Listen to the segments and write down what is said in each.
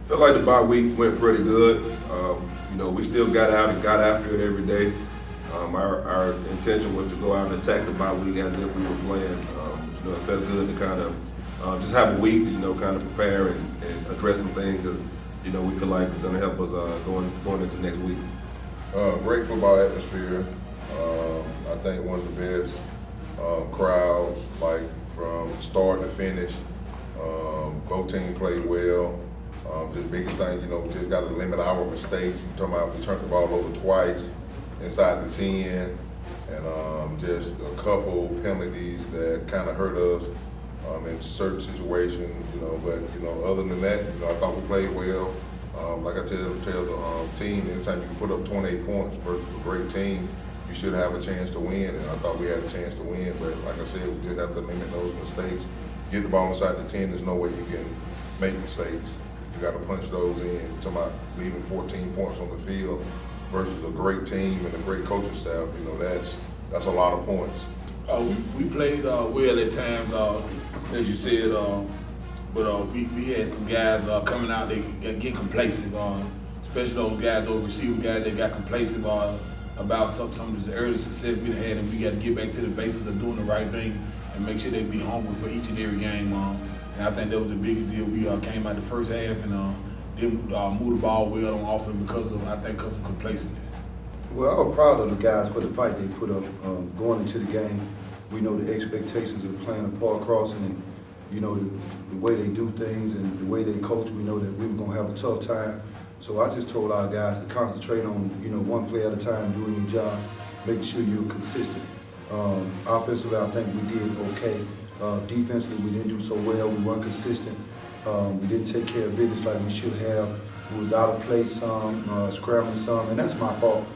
Felt like the bye week went pretty good. We still got out and got after it every day. Our intention was to go out and attack the bye week as if we were playing. It felt good to kind of just have a week, kind of prepare and address some things because, we feel like it's going to help us going into next week. Great football atmosphere. I think one of the best crowds, like from start to finish. Both teams played well. The biggest thing, we just got to limit our mistakes. You're talking about we turned the ball over twice inside the 10, and just a couple penalties that kind of hurt us in certain situations. But other than that, I thought we played well. Like I tell the team, anytime you can put up 28 points versus a great team, you should have a chance to win. And I thought we had a chance to win, but like I said, we just have to limit those mistakes. Get the ball inside the 10. There's no way you can make mistakes. You got to punch those in. You're talking about leaving 14 points on the field versus a great team and a great coaching staff. That's a lot of points. We played well at times, as you said, but we had some guys coming out that get complacent, especially those guys, those receiver guys that got complacent about some of the early success we had, and we got to get back to the basics of doing the right thing and make sure they be hungry for each and every game. And I think that was the biggest deal. We came out the first half and didn't move the ball well on offense because of complacency. Well, I was proud of the guys for the fight they put up going into the game. We know the expectations of playing a Paul Crossing and, the way they do things and the way they coach. We know that we were going to have a tough time. So I just told our guys to concentrate on, one play at a time, doing your job, making sure you're consistent. Offensively, I think we did okay. Defensively, we didn't do so well. We weren't consistent. We didn't take care of business like we should have. We was out of place some, scrambling some, and that's my fault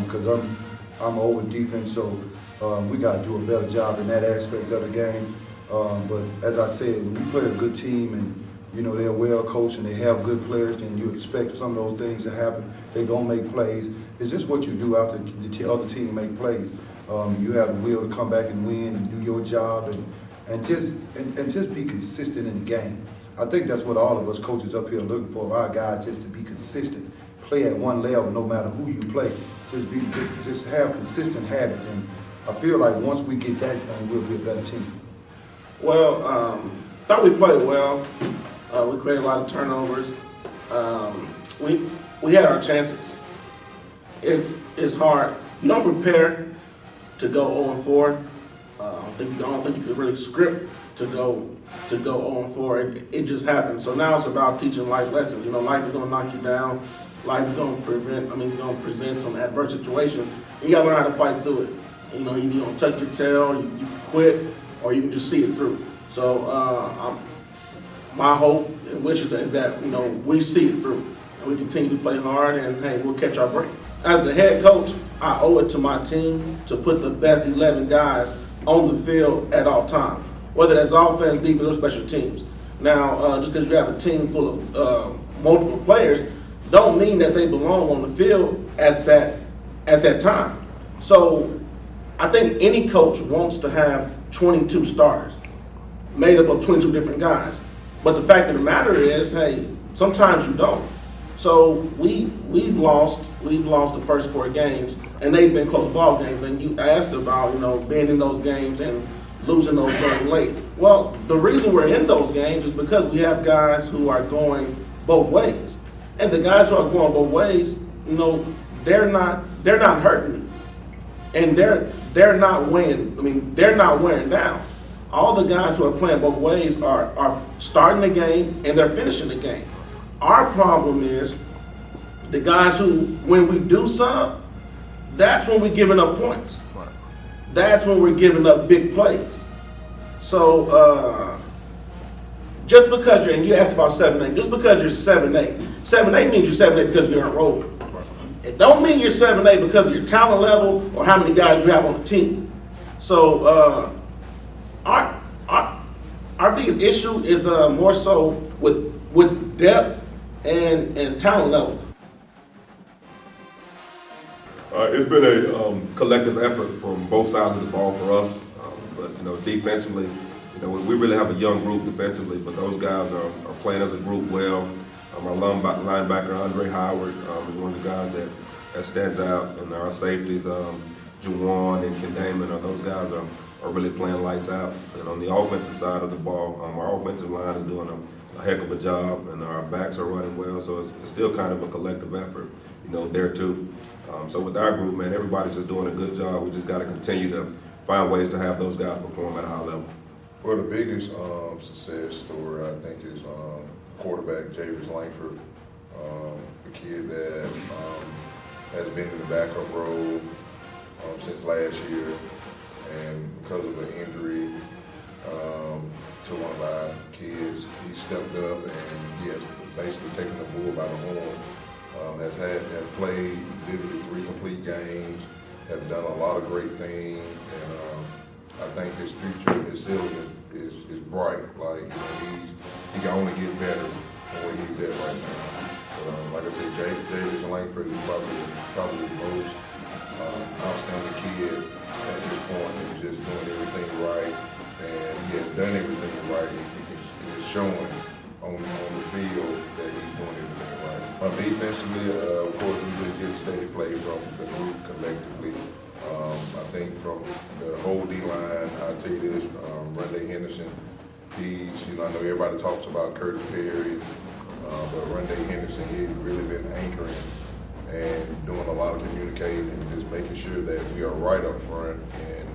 because I'm over defense, so we got to do a better job in that aspect of the game. But as I said, when you play a good team and they're well coached and they have good players, then you expect some of those things to happen. They're gonna make plays. It's just what you do after the other team make plays. You have the will to come back and win and do your job and just be consistent in the game. I think that's what all of us coaches up here are looking for. Our guys just to be consistent, play at one level no matter who you play. Just have consistent habits, and I feel like once we get that done, we'll be a better team. Well, thought we played well. We created a lot of turnovers. We had our chances. It's hard. You don't prepare to go 0-4. I don't think you could really script to go 0-4. It just happened. So now it's about teaching life lessons. Life is gonna knock you down. Life is gonna present some adverse situation. You gotta learn how to fight through it. Either you gonna tuck your tail, you quit, or you can just see it through. So my hope and wishes is that we see it through and we continue to play hard, and hey, we'll catch our break. As the head coach, I owe it to my team to put the best 11 guys on the field at all times, whether that's offense, defense, or special teams. Now, just because you have a team full of multiple players, don't mean that they belong on the field at that time. So I think any coach wants to have 22 starters made up of 22 different guys. But the fact of the matter is, hey, sometimes you don't. So we've lost the first 4 games, and they've been close ball games. And you asked about being in those games and losing those games late. Well, the reason we're in those games is because we have guys who are going both ways, and the guys who are going both ways, they're not hurting me, and they're not weighing. They're not wearing down. All the guys who are playing both ways are starting the game and they're finishing the game. Our problem is the guys who, when we do some, that's when we're giving up points. Right. That's when we're giving up big plays. So just because you asked about 7-8, just because you're 7-8, 7-8 means you're 7-8 because you're enrolled. It don't mean you're 7-8 because of your talent level or how many guys you have on the team. So our biggest issue is more so with depth and talent level. It's been a collective effort from both sides of the ball for us. But defensively, we really have a young group defensively, but those guys are playing as a group well. Our linebacker, Andre Howard, is one of the guys that stands out. And our safeties, Juwan and Ken Damon, those guys are really playing lights out. And on the offensive side of the ball, our offensive line is doing a heck of a job, and our backs are running well. So it's still kind of a collective effort, there too. So with our group, man, everybody's just doing a good job. We just got to continue to find ways to have those guys perform at a high level. Well, the biggest success story, I think, is quarterback Javis Langford, the kid that has been in the backup role since last year, and because of an injury to one of our kids, he stepped up and he has basically taken the bull by the horn. Has played literally 3 complete games, have done a lot of great things, and I think his future, his ceiling is bright. Like, he can only get better than where he's at right now. But, like I said, Javis Langford is probably the most outstanding kid at this point. He's just doing everything right, and he has done everything right. It is showing on the field that he's doing everything right. Defensively, of course, we just get steady play from the group collectively. I think from the whole D-line, I'll tell you this, Rondé Henderson, I know everybody talks about Curtis Perry, but Rondé Henderson, he's really been anchoring and doing a lot of communicating and just making sure that we are right up front and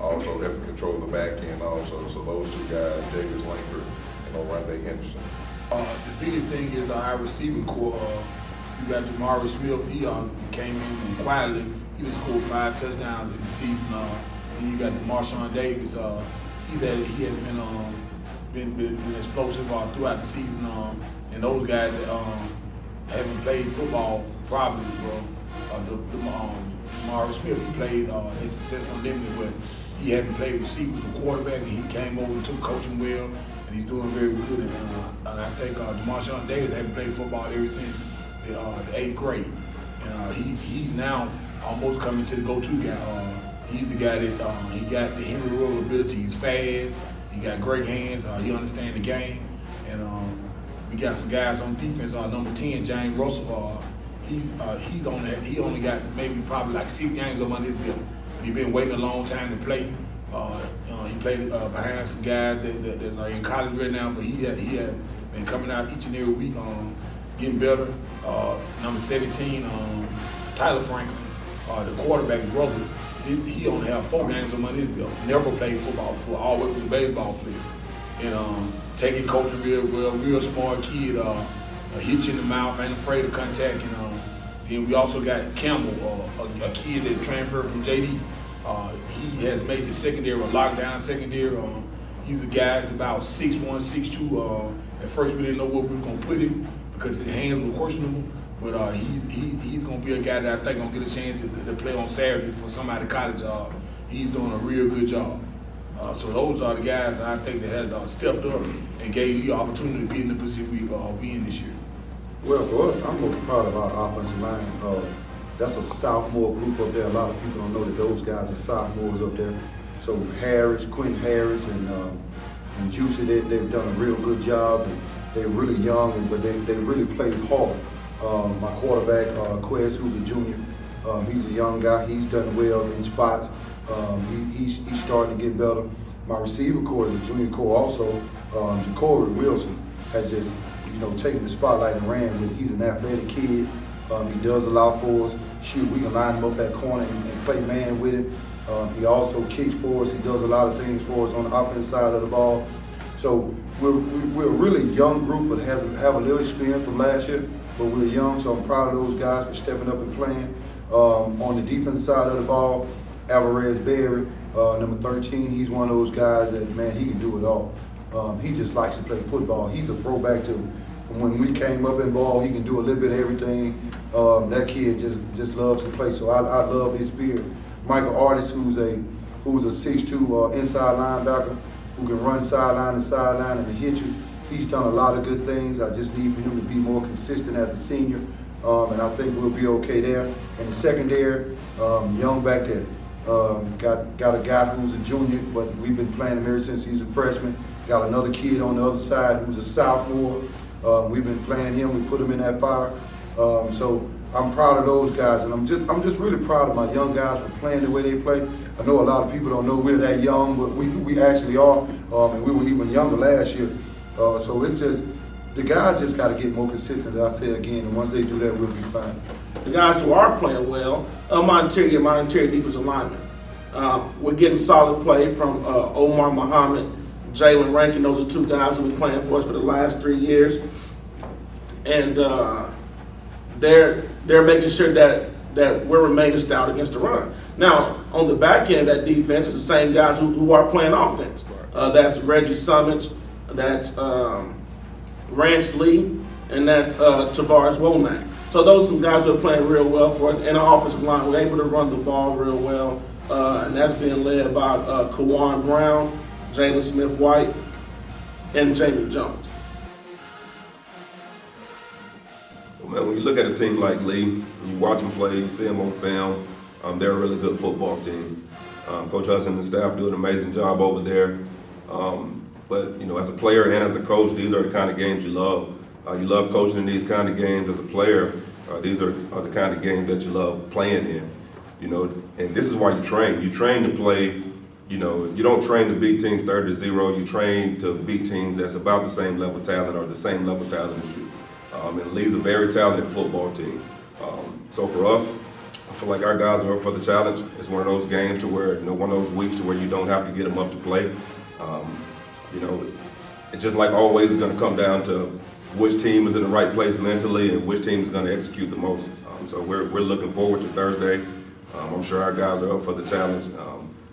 also helping control the back end also. So those 2 guys, Javis Langford and Rondé Henderson. The biggest thing is our receiving core. You got Jamari Smith. He came in and quietly. He just scored 5 touchdowns in the season. Then you got Marshawn Davis. He has been explosive throughout the season. And those guys that haven't played football probably, Jamari Smith, he played in Success Unlimited, but he hadn't played receivers or quarterback, and he came over and took coaching well, and he's doing very good. And I think Marshawn Davis hasn't played football ever since the 8th grade. And he's now almost coming to the go-to guy. He's the guy that he got the Henry Rowe ability. He's fast. He got great hands. He understands the game. And we got some guys on defense. Number 10, James Russell. He only got probably like 6 games on his belt. He's been waiting a long time to play. He played behind some guys that's in college right now, but he had been coming out each and every week, getting better. Number 17, Tyler Franklin, the quarterback brother, he only have 4 games on his belt. Never played football before, always was a baseball player. And taking coaching real well, real smart kid, a hit you in the mouth, ain't afraid of contact. And then we also got Campbell, a kid that transferred from JD. He has made the secondary a lockdown secondary. He's a guy that's about 6'1", 6'2". At first we didn't know where we was gonna put him because his hands were questionable. But he's gonna be a guy that I think gonna get a chance to play on Saturday for somebody college. He's doing a real good job. So those are the guys I think that has stepped up and gave me the opportunity to be in the position we in this year. Well, for us, I'm most proud of our offensive line. That's a sophomore group up there. A lot of people don't know that those guys are sophomores up there. So Quentin Harris, and Juicy, they've done a real good job. And they're really young, but they really played hard. My quarterback, Quez, who's a junior, he's a young guy. He's done well in spots. He's starting to get better. My receiver core is a junior core also. Jacory Wilson has just taken the spotlight and ran with it. He's an athletic kid. He does a lot for us. Shoot, we can line him up at corner and play man with him. He also kicks for us. He does a lot of things for us on the offense side of the ball. So we're a really young group, but have a little experience from last year. But we're young, so I'm proud of those guys for stepping up and playing. On the defense side of the ball, Alvarez Berry, number 13, he's one of those guys that, man, he can do it all. He just likes to play football. He's a throwback to from when we came up in ball. He can do a little bit of everything. That kid just loves to play, so I love his spirit. Michael Artis, who's a 6'2" inside linebacker who can run sideline to sideline and hit you. He's done a lot of good things. I just need for him to be more consistent as a senior, and I think we'll be okay there. In the secondary, young back there. Got a guy who's a junior, but we've been playing him ever since he's a freshman. Got another kid on the other side who's a sophomore. We've been playing him. We put him in that fire. So I'm proud of those guys, and I'm just really proud of my young guys for playing the way they play. I know a lot of people don't know we're that young, but we actually are, and we were even younger last year. So it's just the guys just got to get more consistent. As I say again, and once they do that, we'll be fine. The guys who are playing well, my interior defensive linemen. We're getting solid play from Omar Muhammad, Jalen Rankin. Those are two guys who've been playing for us for the last 3 years, and they're making sure that we're remaining stout against the run. Now, on the back end of that defense, it's the same guys who are playing offense. That's Reggie Summons, that's Rance Lee, and that's Tavares Womack. So those are some guys who are playing real well for us. And our offensive line, we're able to run the ball real well, and that's being led by Kawan Brown, Jalen Smith-White, and Jamie Jones. Well, man, when you look at a team like Lee, you watch them play, you see them on film, they're a really good football team. Coach Hudson and the staff do an amazing job over there. But, you know, as a player and as a coach, these are the kind of games you love. You love coaching in these kind of games. As a player, these are the kind of games that you love playing in. You know, and this is why you train. You train to play, you know, you don't train to beat teams 30-0. You train to beat teams that's about the same level talent or the same level talent as you. And Lee's a very talented football team. So for us, I feel like our guys are up for the challenge. It's one of those games to where, you know, one of those weeks to where you don't have to get them up to play. You know, it's just like always is going to come down to which team is in the right place mentally and which team is going to execute the most. So we're looking forward to Thursday. I'm sure our guys are up for the challenge.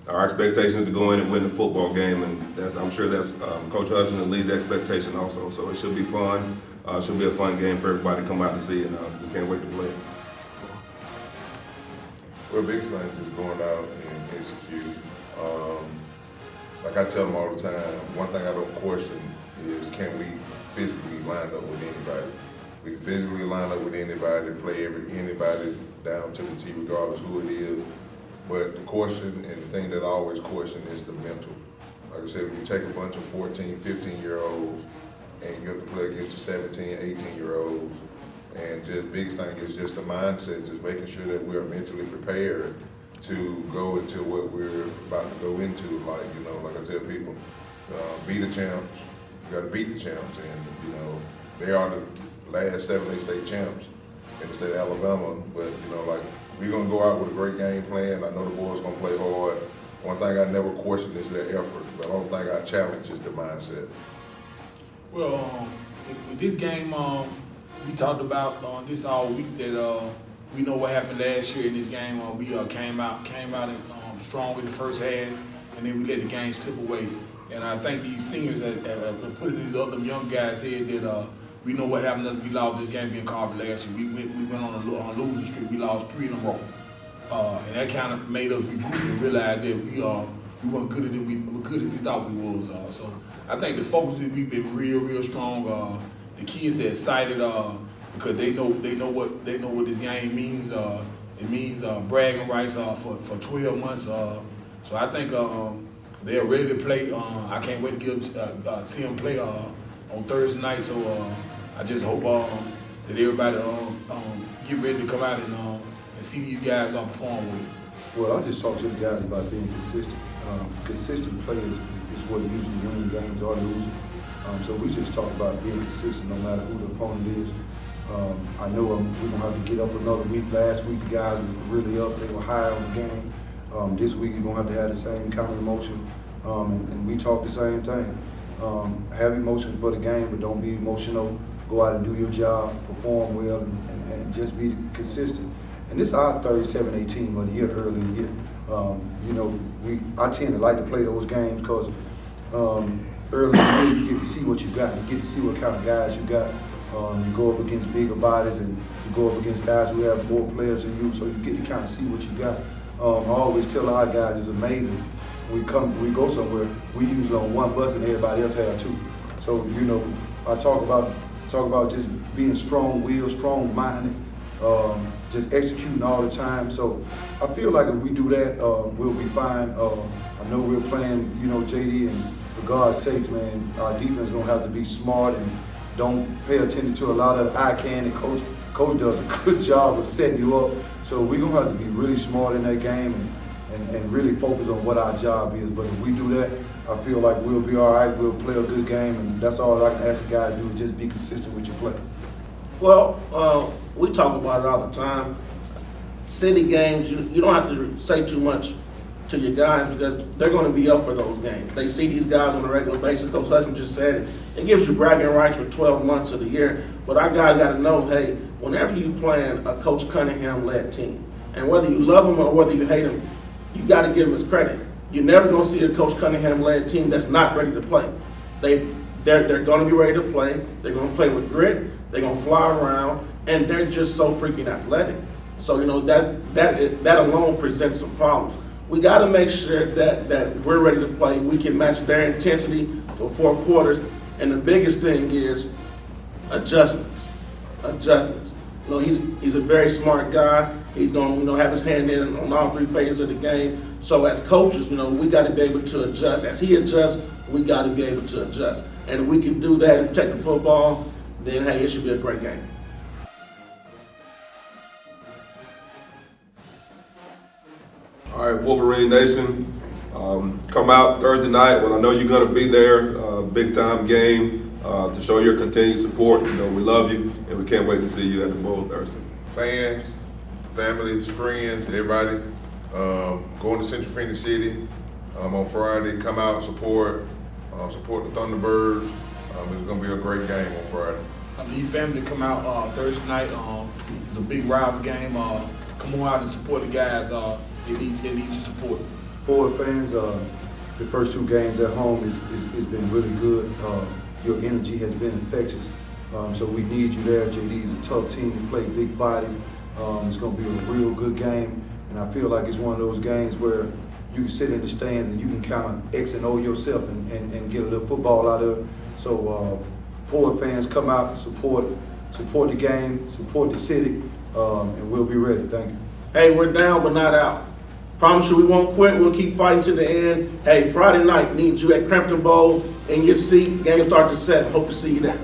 Our expectation is to go in and win the football game, and I'm sure that's Coach Hudson and Lee's expectation also. So it should be fun. It should be a fun game for everybody to come out and see, and we can't wait to play it. Well, biggest thing is just going out and execute. Like I tell them all the time, one thing I don't question is can we physically line up with anybody? We can physically line up with anybody, play anybody down to the T, regardless who it is. But the question and the thing that I always question is the mental. Like I said, when you take a bunch of 14, 15-year-olds and you have to play against the 17, 18-year-olds, and just biggest thing is just the mindset, just making sure that we're mentally prepared to go into what we're about to go into. Like, you know, like I tell people, be the champs. You got to beat the champs, and you know they are the last 7A state champs in the state of Alabama. But you know, like we're gonna go out with a great game plan. I know the boys gonna play hard. One thing I never question is their effort. The only thing I challenge is the mindset. Well, with this game, we talked about this all week that we know what happened last year in this game. We came out strong with the first half, and then we let the game slip away. And I think these seniors have put it in these other young guys' head that we know what happened after we lost this game being called last year. We went on a losing streak. We lost 3 in a row, and that kind of made us regroup and realize that we weren't good as we thought we was. So I think the focus is we've been real strong. The kids are excited because they know what this game means. It means bragging rights for 12 months. So I think they're ready to play. I can't wait to see them play on Thursday night. So I just hope that everybody get ready to come out and see these guys perform with. Well, I just talked to the guys about being consistent. Consistent play is what usually win games or lose. So we just talk about being consistent no matter who the opponent is. I know we're going to have to get up another week. Last week, the guys were really up. They were high on the game. This week, you're going to have to have the same kind of emotion. And we talk the same thing. Have emotions for the game, but don't be emotional. Go out and do your job, perform well, and just be consistent. And this is our 37A team of the year, early in the year. You know, I tend to like to play those games because early in the year you get to see what you got. You get to see what kind of guys you got. You go up against bigger bodies and you go up against guys who have more players than you, so you get to kind of see what you got. I always tell our guys it's amazing. We go somewhere, we usually on one bus and everybody else have 2. So, you know, I talk about just being strong-willed, strong-minded, just executing all the time. So I feel like if we do that, we'll be fine. I know we're playing, you know, JD, and for God's sakes, man, our defense is gonna have to be smart don't pay attention to a lot of the eye candy. Coach does a good job of setting you up. So we're gonna have to be really smart in that game and really focus on what our job is. But if we do that, I feel like we'll be all right. We'll play a good game, and that's all I can ask a guy to do is just be consistent with your play. Well, we talk about it all the time. City games, you don't have to say too much to your guys because they're going to be up for those games. They see these guys on a regular basis. Coach Hudson just said it. It gives you bragging rights for 12 months of the year. But our guys got to know, hey, whenever you playing a Coach Cunningham-led team, and whether you love him or whether you hate him, you got to give him his credit. You're never going to see a Coach Cunningham-led team that's not ready to play. They're going to be ready to play. They're going to play with grit. They're going to fly around, and they're just so freaking athletic. So, you know, that alone presents some problems. We got to make sure that we're ready to play. We can match their intensity for 4 quarters. And the biggest thing is adjustments. Adjustments. You know, he's a very smart guy. He's going to have his hand in on all 3 phases of the game. So as coaches, you know, we got to be able to adjust. As he adjusts, we got to be able to adjust. And if we can do that and protect the football, then, hey, it should be a great game. All right, Wolverine Nation, come out Thursday night. Well, I know you're going to be there. Big time game to show your continued support. You know, we love you, and we can't wait to see you at the Bowl Thursday. Fans, families, friends, everybody, going to Central Phoenix City on Friday. Come out, support the Thunderbirds. It's going to be a great game on Friday. I need family to come out Thursday night. It's a big rival game. Come on out and support the guys. They need your support. Forward fans, the first 2 games at home has been really good. Your energy has been infectious. So we need you there. JD is a tough team to play, big bodies. It's going to be a real good game. And I feel like it's one of those games where you can sit in the stands and you can kind of X and O yourself and get a little football out of it. So Forward fans, come out and support the game, support the city, and we'll be ready. Thank you. Hey, we're down but not out. Promise you we won't quit. We'll keep fighting to the end. Hey, Friday night, need you at Crampton Bowl in your seat. Game starts at 7. Hope to see you there.